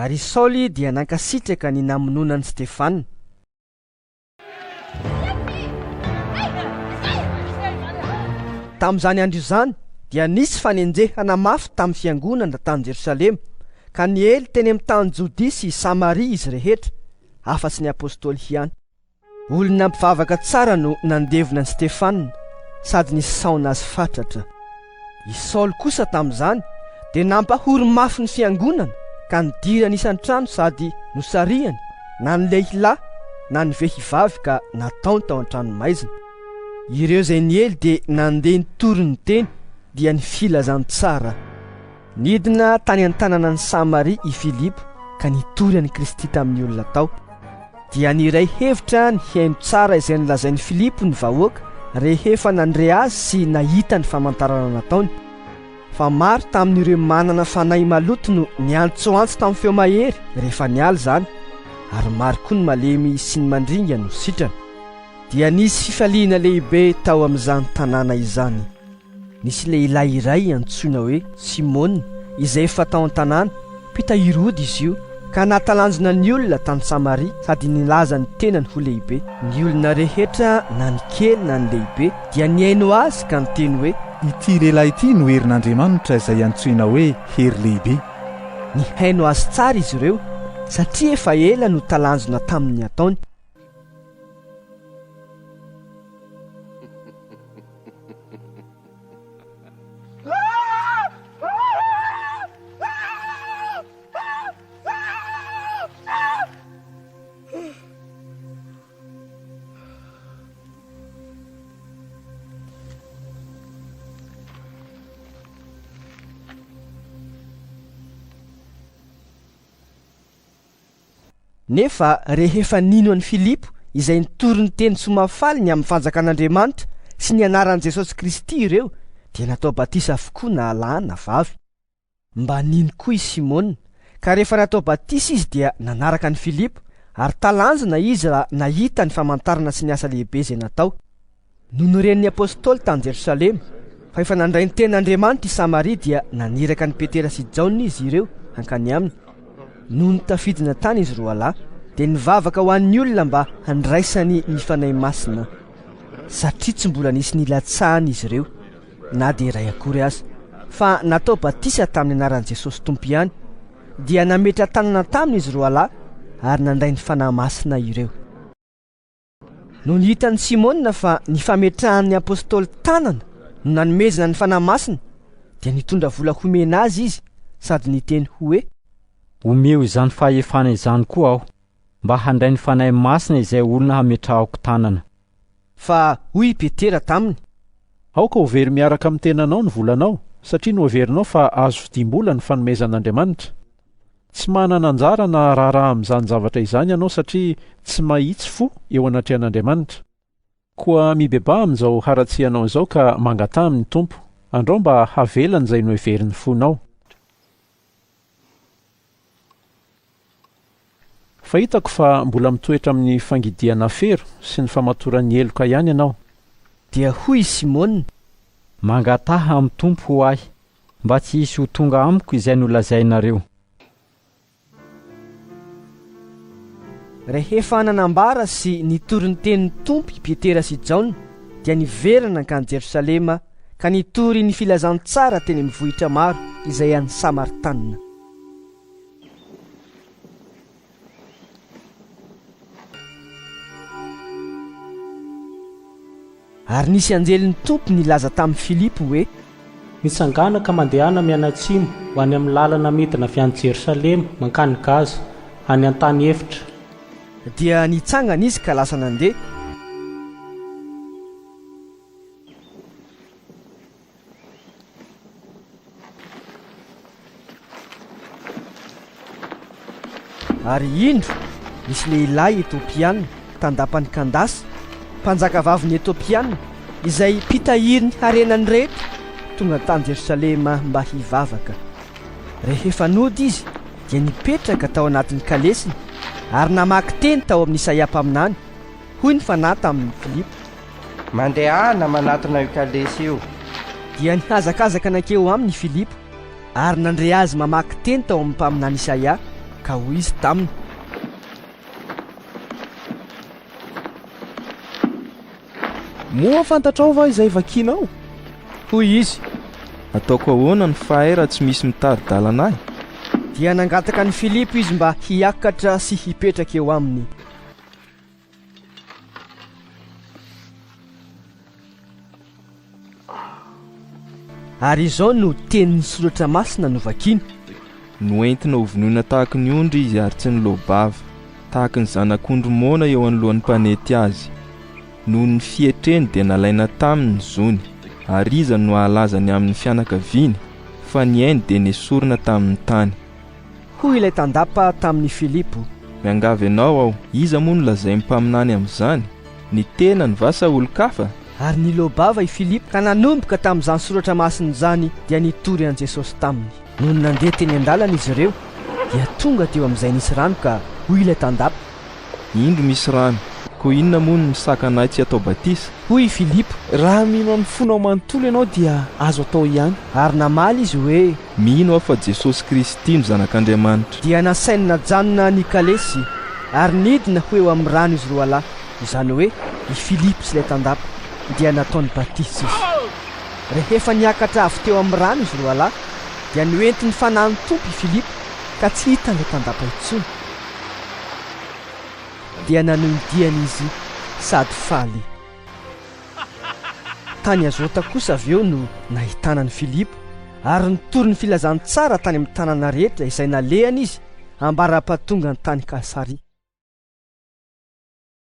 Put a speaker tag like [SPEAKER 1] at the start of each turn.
[SPEAKER 1] Ary Saoly dia nankasitraka ny namononany Stefana. Tamin'izany andro izany dia nisy fanenjehana mafy tamin'ny fiangonana tany Jerosalema, ka niely teny amin'ny tany Jodia sy Samaria izy rehetra, afa-tsy ny apôstôly ihany. Olona mpivavaka tsara no nandevona ny Stefana, sady nisy saona azy fatratra. I Saoly kosa tamin'izany dia nampahoro mafy ny fiangonana, ka nidiry anisan'ny trano sady nosariany na ny lehilahy na ny vehivavy, ka nataony tao an-trano maizina. Ireo izay niely dia nandeha nitory ny teny dia ny filazany tsara. Nidina tany an-tanàna ny Samaria i Filipo, ka nitory any Kristy tamin'ny olona tao. Dia niray hevitra ny haino tsara izay nilazain'ny Filipo ny vahoaka rehefa nandre azy sy nahita ny famantarana nataony. Fa maro tamin'ireo manana fanahy maloto no niantsoantso tamin'ny feo mahery rehefa nialy izany, ary maro koa ny malemy sy ny mandringa no sitrana. Dia nisy fifaliana lehibe tao amin'izany tanàna izany. Nisy lehilahy iray antsoina hoe Simona, izay efa tao an-tanàna, mpitahirody izy io, ka natalanjona ny olona tany Samaria sady nilaza ny tenany ho lehibe. Ny olona rehetra na ny kely na ny lehibe dia niaino azy ka niteny hoe,
[SPEAKER 2] ity lehilahy ity no herin'Andriamanitra izay antsoina hoe hery lehibe.
[SPEAKER 1] Ny haino azy tsara izy ireo satria efa ela no talanjona tamin'ny ataony. Nefa rehefa nino an'i Filipo izay nitory ny teny somafaly ny amin'ny fanjakan'Andriamanitra sy ny anaran'i Jesosy Kristy ireo, dia natao batisa avokoa na lahy na vavy. Mba nino koa i Simona, ka rehefa natao batisa izy dia nanaraka ny Filipo, ary talanjona izy raha nahita ny famantarana sy ny asa lehibe izay natao. Noho ren'ny apôstôly tany Jerosalema, fa efa nandray ny ten'Andriamanitra i Samaria dia naniraka ny Petera sy Jaona izy ireo hankany aminy. Noho nitafidina tany izy roalahy dia nivavaka ho an'ny olona mba handraisany ny fanahy masina, satria tsy mbola nisy nilatsahany izy ireo na dia iray akory aza, fa natao batisa tamin'ny anaran'i Jesosy Tompo ihany. Dia nametra tanana taminy izy roalahy ary nandray ny fanahy masina ireo. No nihitan'ny Simona fa ny fametrahan'ny apôstôly tanana no nanomezana ny fanahy masina, dia nitondra vola homena azy izy sady niteny hoe,
[SPEAKER 3] omeo izany fahefana izany koa aho, mba handray ny fanahy masina izay olona hametrahako tanana.
[SPEAKER 1] Fa hoy Petera taminy,
[SPEAKER 4] aoka ho very miaraka amin'ny tenanao ny volanao, satria no averinao fa azo fidim-bola ny fanomezan'Andriamanitra. Tsy manana anjara na raharaha amin'izany zavatra izany ianao satria tsy mahitsy fo eo anatrehan'Andriamanitra. Koa mibeba amin'izao haratsianao izao ka mangatà amin'ny Tompo, andrao mba havelany izay no heveriny fonao. Fahitako fa mbola mitoetra amin'ny fangidiana fero sy ny famatoran'ny heloka ihany ianao.
[SPEAKER 1] Dia hoy Simona,
[SPEAKER 3] mangataha amin'ny Tompo ho ahy, mba tsy hisy ho tonga amiko izay nolazainareo.
[SPEAKER 1] Rehefa nanambara sy nitory ny tenin'ny Tompo i Petera sy Jaona, dia niverana ankany Jerosalema ka nitory ny filazany tsara teny amin'ny vohitra maro izay any Samaritana. Ary nisy anjelin'ny Tompo nilaza tamin'ny Filipo hoe,
[SPEAKER 5] mitsangana ka mandehana mianatsimo ho any amin'ny lalana midina avy any Jerosalema mankany Gaza, any an-tany efitra.
[SPEAKER 1] Dia nitsangana izy ka lasa nandeha. Ary indro misy lehilahy Etiopiana tandapany Kandasa, mpanjaka vaviny Etiopiana, izay mpitahiry ny harenany rehetra tonga tany Jerosalema mba hivavaka. Rehefa nody izy dia nipetraka tao anatin'ny kalesiny ary namaky teny tao amin'ny Isaia mpaminany. Hoy ny fanahy tamin'ny Filipo,
[SPEAKER 6] mandehana manatona io kalesy io.
[SPEAKER 1] Dia nihazakazaka nakeo aminy Filipo ary nandre azy mamaky teny tao amin'ny mpaminany Isaia. ka hoy izy taminy:
[SPEAKER 7] moa fantatrao va izay vakianao?
[SPEAKER 1] hoy izy.
[SPEAKER 7] Ataoko ahoana ny fahay raha tsy misy mitady-dalana ahy?
[SPEAKER 1] Dia nangataka ny Filipo izy mba hiakatra sy hipetraka eo aminy. Ary izao no tenin'ny soratra masina no vakiana:
[SPEAKER 7] noentina ho vonoina tahaka ny ondry izy ary tsy ny loabava, tahaka ny zanak'ondry mona eo anolohan'ny mpanety azy. Noho ny fietreny dia nalaina taminy ny zony, ary iza no ahalazany amin'ny fianakaviany, fa ny ainy dia nesorina tamin'ny tany.
[SPEAKER 1] Hoy ilay tandapa tamin'ny Filipo:
[SPEAKER 7] miangavy ianao aho, iza moa no lazay mpaminany amin'izany? Ny tenany va sa olo-kafa?
[SPEAKER 1] Ary nilobava i Filipo ka nanomboka tamin'izany soratra masina izany dia nitory an Jesosy taminy. Noho nandeha teny an-dalana izy ireo dia tonga teo amin'izay nisy rano ka hoy ilay tandapa:
[SPEAKER 7] indro misy rano, koa inona moa no misaka anay tsy atao batisa?
[SPEAKER 1] Hoy Filipo:
[SPEAKER 7] raha mino amin'ny fonao manontolo ianao dia azo atao ihany.
[SPEAKER 1] Ary namaly izy hoe:
[SPEAKER 7] mino aho fa Jesosy Kristy no zanak'Andriamanitra.
[SPEAKER 1] Dia nasainy najanona ny kalesy ary nidina ho eo amin'ny rano izy roa lahy, izany hoe i Filipo sy ilay tandapa, dia nataony batisa izy. Rehefa niakatra avy teo amin'ny rano izy roa lahy dia noentiny fanahy tompo i Filipo ka tsy hita ilay tandapa intsony. Dia nanondiany izy sady faly. Tany Azota kosa avy eo no nahitanany Filipo ary nitory ny filazany tsara tany amin'ny tanàna rehetra izay nalehany izy ambara-pahatonga ny tany Kasaria.